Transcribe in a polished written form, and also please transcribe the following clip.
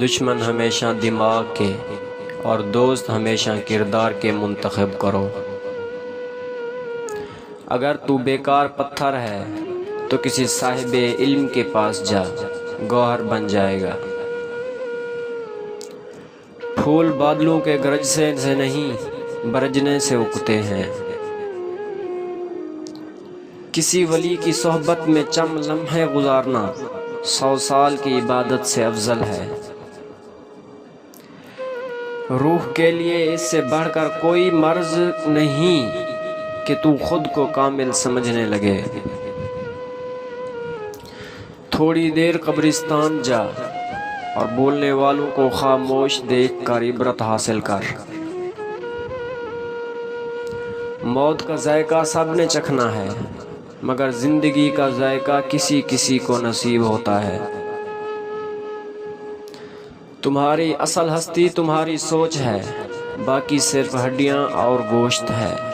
دشمن ہمیشہ دماغ کے اور دوست ہمیشہ کردار کے منتخب کرو۔ اگر تو بیکار پتھر ہے تو کسی صاحب علم کے پاس جا، گوہر بن جائے گا۔ پھول بادلوں کے گرجنے سے نہیں، برجنے سے اگتے ہیں۔ کسی ولی کی صحبت میں چند لمحے گزارنا 100 سال کی عبادت سے افضل ہے۔ روح کے لیے اس سے بڑھ کر کوئی مرض نہیں کہ تو خود کو کامل سمجھنے لگے۔ تھوڑی دیر قبرستان جا اور بولنے والوں کو خاموش دیکھ کر عبرت حاصل کر۔ موت کا ذائقہ سب نے چکھنا ہے، مگر زندگی کا ذائقہ کسی کسی کو نصیب ہوتا ہے۔ تمہاری اصل ہستی تمہاری سوچ ہے، باقی صرف ہڈیاں اور گوشت ہے۔